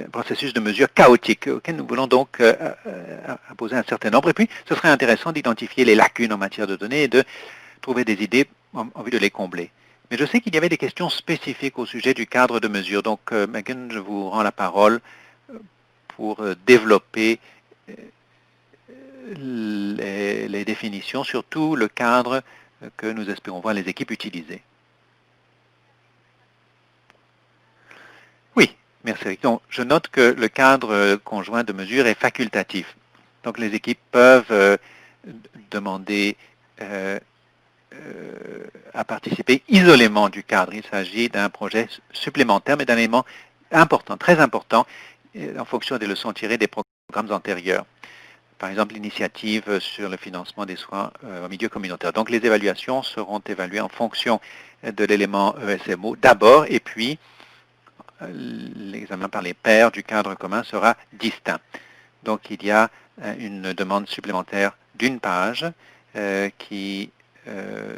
un processus de mesure chaotique auquel nous voulons donc imposer un certain nombre. Et puis, ce serait intéressant d'identifier les lacunes en matière de données et de trouver des idées en vue de les combler. Mais je sais qu'il y avait des questions spécifiques au sujet du cadre de mesure. Donc, Megan, je vous rends la parole pour développer les définitions, surtout le cadre que nous espérons voir les équipes utiliser. Oui, merci. Donc, je note que le cadre conjoint de mesure est facultatif. Donc, les équipes peuvent demander à participer isolément du cadre. Il s'agit d'un projet supplémentaire, mais d'un élément important, très important, en fonction des leçons tirées des programmes antérieurs. Par exemple, l'initiative sur le financement des soins au milieu communautaire. Donc, les évaluations seront évaluées en fonction de l'élément ESMO d'abord, et puis l'examen par les pairs du cadre commun sera distinct. Donc, il y a une demande supplémentaire d'une page qui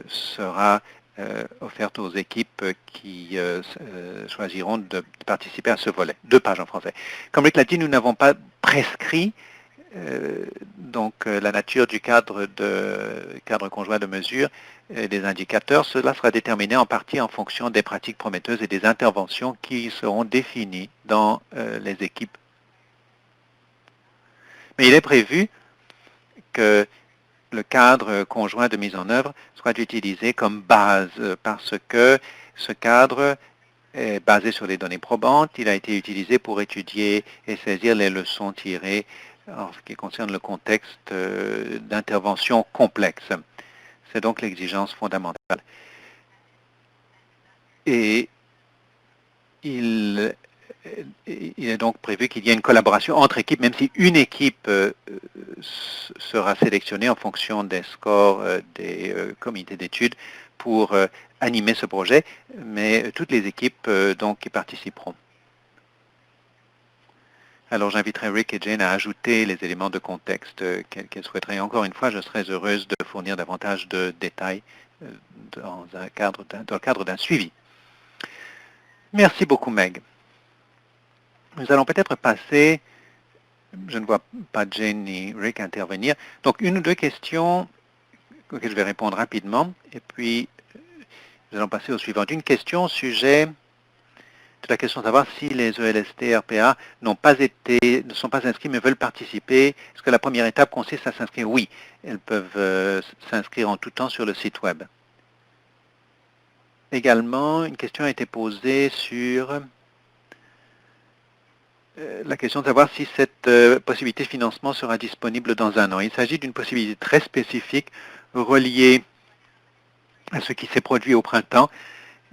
sera offerte aux équipes qui choisiront de participer à ce volet. 2 pages en français. Comme Rick l'a dit, nous n'avons pas prescrit la nature du cadre conjoint de mesure et des indicateurs. Cela sera déterminé en partie en fonction des pratiques prometteuses et des interventions qui seront définies dans les équipes. Mais il est prévu que le cadre conjoint de mise en œuvre soit utilisé comme base parce que ce cadre est basé sur les données probantes. Il a été utilisé pour étudier et saisir les leçons tirées en ce qui concerne le contexte d'intervention complexe. C'est donc l'exigence fondamentale. Et il est donc prévu qu'il y ait une collaboration entre équipes, même si une équipe sera sélectionnée en fonction des scores des comités d'études pour animer ce projet, mais toutes les équipes donc qui participeront. Alors j'inviterai Rick et Jane à ajouter les éléments de contexte qu'elles souhaiteraient. Encore une fois, je serais heureuse de fournir davantage de détails dans le cadre d'un suivi. Merci beaucoup, Meg. Nous allons peut-être passer, je ne vois pas Jane ni Rick intervenir, donc une ou deux questions auxquelles je vais répondre rapidement, et puis nous allons passer au suivant. Une question au sujet de la question de savoir si les ELST RPA ne sont pas inscrits mais veulent participer. Est-ce que la première étape consiste à s'inscrire? Oui, elles peuvent s'inscrire en tout temps sur le site web. Également, une question a été posée sur la question de savoir si cette possibilité de financement sera disponible dans un an. Il s'agit d'une possibilité très spécifique reliée à ce qui s'est produit au printemps.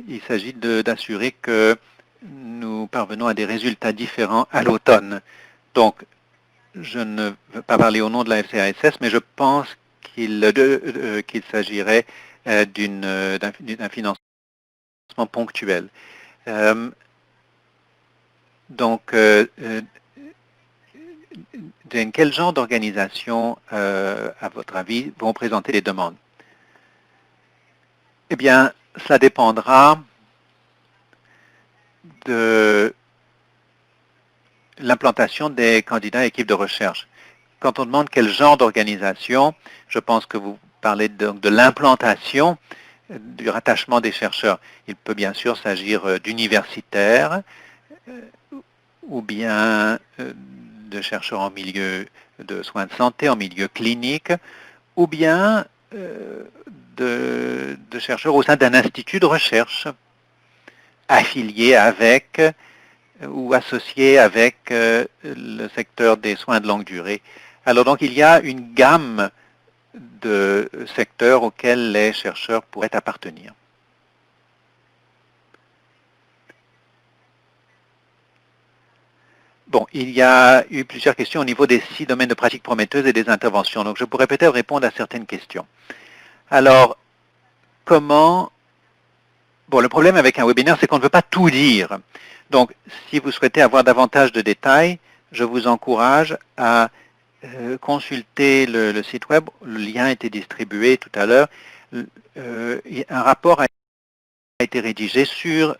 Il s'agit d'assurer que nous parvenons à des résultats différents à l'automne. Donc, je ne veux pas parler au nom de la FCASS, mais je pense qu'il s'agirait d'un financement ponctuel. Jane, quel genre d'organisation, à votre avis, vont présenter les demandes? Eh bien, ça dépendra de l'implantation des candidats à équipe de recherche. Quand on demande quel genre d'organisation, je pense que vous parlez de l'implantation, du rattachement des chercheurs. Il peut bien sûr s'agir d'universitaires ou bien de chercheurs en milieu de soins de santé, en milieu clinique, ou bien de chercheurs au sein d'un institut de recherche affilié avec ou associé avec le secteur des soins de longue durée. Alors donc il y a une gamme de secteurs auxquels les chercheurs pourraient appartenir. Bon, il y a eu plusieurs questions au niveau des 6 domaines de pratique prometteuses et des interventions. Donc je pourrais peut-être répondre à certaines questions. Alors, comment... Bon, le problème avec un webinaire, c'est qu'on ne veut pas tout dire. Donc, si vous souhaitez avoir davantage de détails, je vous encourage à consulter le site web. Le lien a été distribué tout à l'heure. Un rapport a été rédigé sur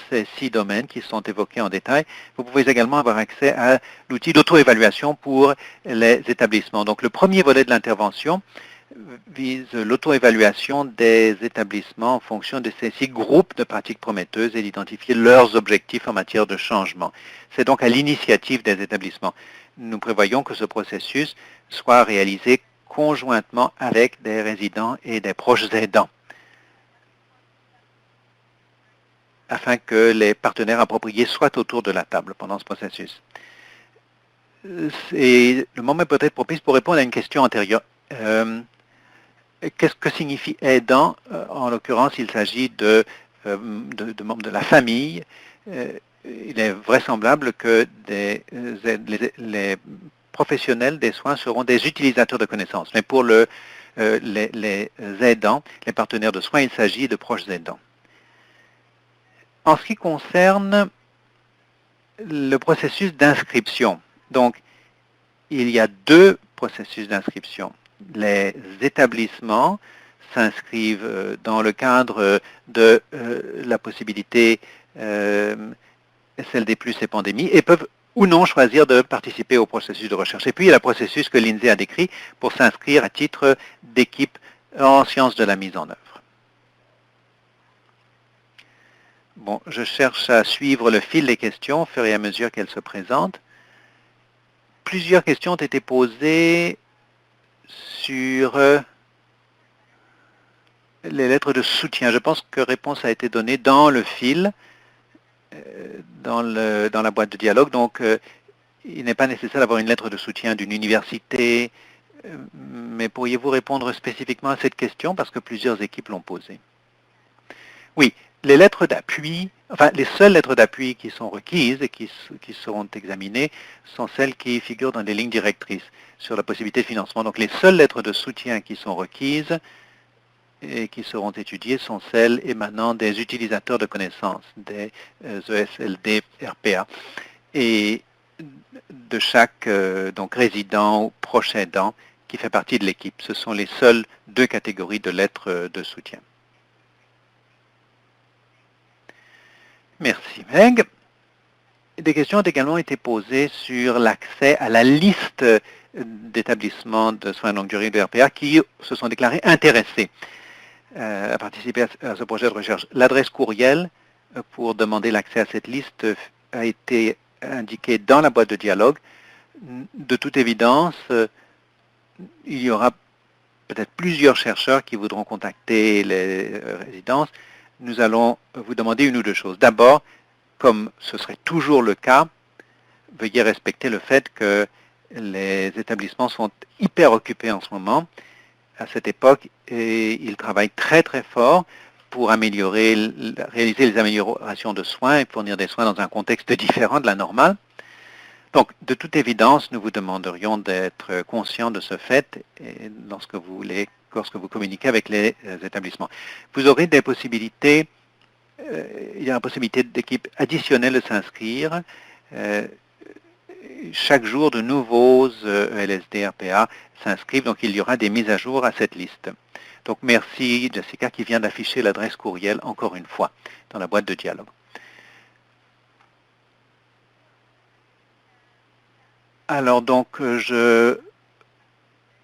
ces 6 domaines qui sont évoqués en détail. Vous pouvez également avoir accès à l'outil d'auto-évaluation pour les établissements. Donc, le premier volet de l'intervention vise l'auto-évaluation des établissements en fonction de ces 6 groupes de pratiques prometteuses et d'identifier leurs objectifs en matière de changement. C'est donc à l'initiative des établissements. Nous prévoyons que ce processus soit réalisé conjointement avec des résidents et des proches aidants, afin que les partenaires appropriés soient autour de la table pendant ce processus. Et le moment est peut-être propice pour répondre à une question antérieure. Qu'est-ce que signifie aidant? En l'occurrence, il s'agit de membres de la famille. Il est vraisemblable que les professionnels des soins seront des utilisateurs de connaissances. Mais pour les aidants, les partenaires de soins, il s'agit de proches aidants. En ce qui concerne le processus d'inscription, donc il y a 2 processus d'inscription. Les établissements s'inscrivent dans le cadre de la possibilité SLD+ et pandémie et peuvent ou non choisir de participer au processus de recherche. Et puis il y a le processus que l'INSEE a décrit pour s'inscrire à titre d'équipe en sciences de la mise en œuvre. Bon, je cherche à suivre le fil des questions au fur et à mesure qu'elles se présentent. Plusieurs questions ont été posées sur les lettres de soutien. Je pense que réponse a été donnée dans le fil, dans la boîte de dialogue. Donc, il n'est pas nécessaire d'avoir une lettre de soutien d'une université, mais pourriez-vous répondre spécifiquement à cette question parce que plusieurs équipes l'ont posée? Oui, les lettres d'appui, enfin les seules lettres d'appui qui sont requises et qui seront examinées sont celles qui figurent dans les lignes directrices sur la possibilité de financement. Donc les seules lettres de soutien qui sont requises et qui seront étudiées sont celles émanant des utilisateurs de connaissances, des ESLD RPA, et de chaque donc résident ou proche aidant qui fait partie de l'équipe. Ce sont les seules deux catégories de lettres de soutien. Merci Meg. Des questions ont également été posées sur l'accès à la liste d'établissements de soins de longue durée de RPA qui se sont déclarés intéressés à participer à ce projet de recherche. L'adresse courriel pour demander l'accès à cette liste a été indiquée dans la boîte de dialogue. De toute évidence, il y aura peut-être plusieurs chercheurs qui voudront contacter les résidences. Nous allons vous demander une ou deux choses. D'abord, comme ce serait toujours le cas, veuillez respecter le fait que les établissements sont hyper occupés en ce moment, à cette époque, et ils travaillent très très fort pour réaliser les améliorations de soins et fournir des soins dans un contexte différent de la normale. Donc, de toute évidence, nous vous demanderions d'être conscient de ce fait lorsque vous communiquez avec les établissements. Vous aurez des possibilités, il y a une possibilité d'équipe additionnelle de s'inscrire. Chaque jour, de nouveaux ELSD RPA s'inscrivent, donc il y aura des mises à jour à cette liste. Donc, merci Jessica qui vient d'afficher l'adresse courriel encore une fois dans la boîte de dialogue. Alors donc, je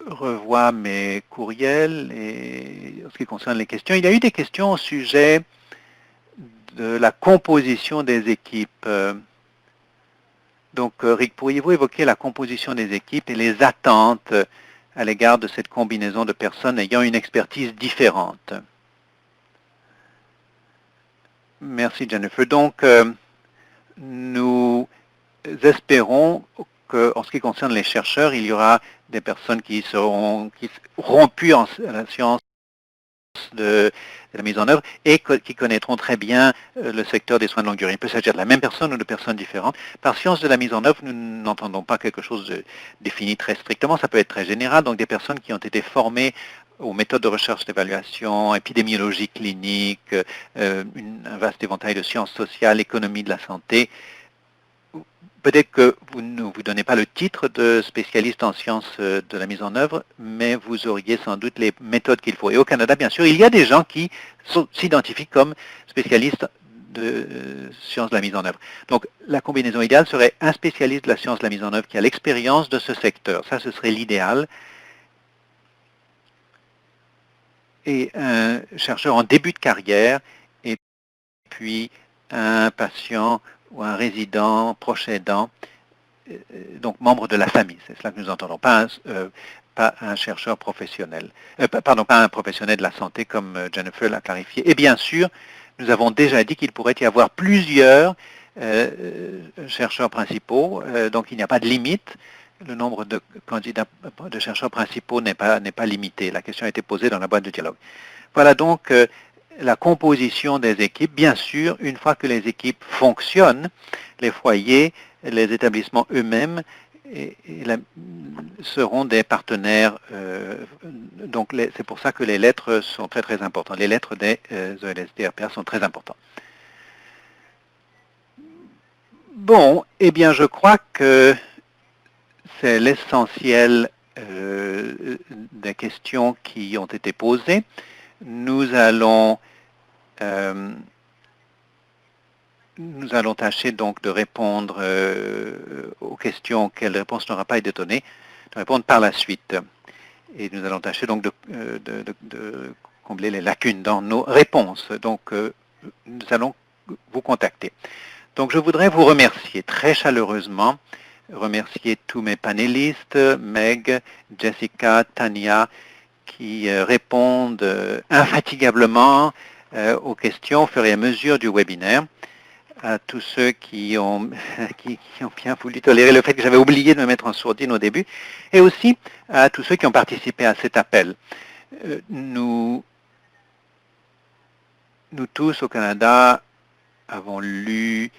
revois mes courriels et en ce qui concerne les questions. Il y a eu des questions au sujet de la composition des équipes. Donc, Rick, pourriez-vous évoquer la composition des équipes et les attentes à l'égard de cette combinaison de personnes ayant une expertise différente? Merci, Jennifer. Donc, nous espérons qu'en ce qui concerne les chercheurs, il y aura des personnes qui seront rompues à la science de la mise en œuvre et qui connaîtront très bien le secteur des soins de longue durée. Il peut s'agir de la même personne ou de personnes différentes. Par science de la mise en œuvre, nous n'entendons pas quelque chose de défini très strictement, ça peut être très général, donc des personnes qui ont été formées aux méthodes de recherche d'évaluation, épidémiologie clinique, un vaste éventail de sciences sociales, économie de la santé. Peut-être que vous ne vous donnez pas le titre de spécialiste en sciences de la mise en œuvre, mais vous auriez sans doute les méthodes qu'il faut. Et au Canada, bien sûr, il y a des gens qui s'identifient comme spécialistes de sciences de la mise en œuvre. Donc, la combinaison idéale serait un spécialiste de la science de la mise en œuvre qui a l'expérience de ce secteur. Ça, ce serait l'idéal. Et un chercheur en début de carrière, et puis un patient ou un résident, proche aidant, donc membre de la famille. C'est cela que nous entendons, pas un chercheur professionnel. Pardon, pas un professionnel de la santé comme Jennifer l'a clarifié. Et bien sûr, nous avons déjà dit qu'il pourrait y avoir plusieurs chercheurs principaux, donc il n'y a pas de limite. Le nombre de candidats, de chercheurs principaux n'est pas limité. La question a été posée dans la boîte de dialogue. Voilà donc la composition des équipes. Bien sûr, une fois que les équipes fonctionnent, les foyers, les établissements eux-mêmes seront des partenaires. Donc c'est pour ça que les lettres sont très très importantes. Les lettres des ELSD RPA sont très importantes. Bon, eh bien je crois que c'est l'essentiel des questions qui ont été posées. Nous allons tâcher donc de répondre aux questions auxquelles la réponse n'aura pas été donnée, de répondre par la suite. Et nous allons tâcher donc de combler les lacunes dans nos réponses. Donc, nous allons vous contacter. Donc, je voudrais vous remercier très chaleureusement, remercier tous mes panélistes, Meg, Jessica, Tania, qui répondent infatigablement aux questions au fur et à mesure du webinaire, à tous ceux qui ont bien voulu tolérer le fait que j'avais oublié de me mettre en sourdine au début, et aussi à tous ceux qui ont participé à cet appel. Nous nous tous au Canada avons lu,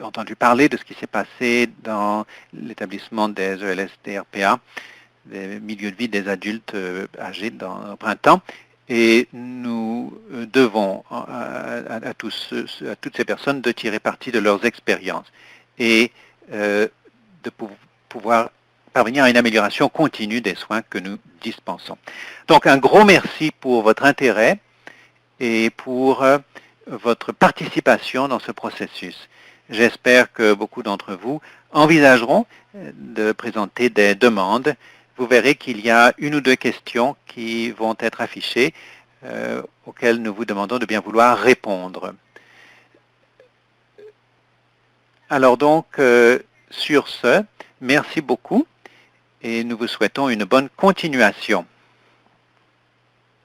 entendu parler de ce qui s'est passé dans l'établissement des ELS-DRPA, des milieux de vie des adultes âgés dans le printemps. Et nous devons à toutes ces personnes de tirer parti de leurs expériences et de pouvoir parvenir à une amélioration continue des soins que nous dispensons. Donc un gros merci pour votre intérêt et pour votre participation dans ce processus. J'espère que beaucoup d'entre vous envisageront de présenter des demandes. Vous verrez qu'il y a une ou deux questions qui vont être affichées auxquelles nous vous demandons de bien vouloir répondre. Alors donc, sur ce, merci beaucoup et nous vous souhaitons une bonne continuation.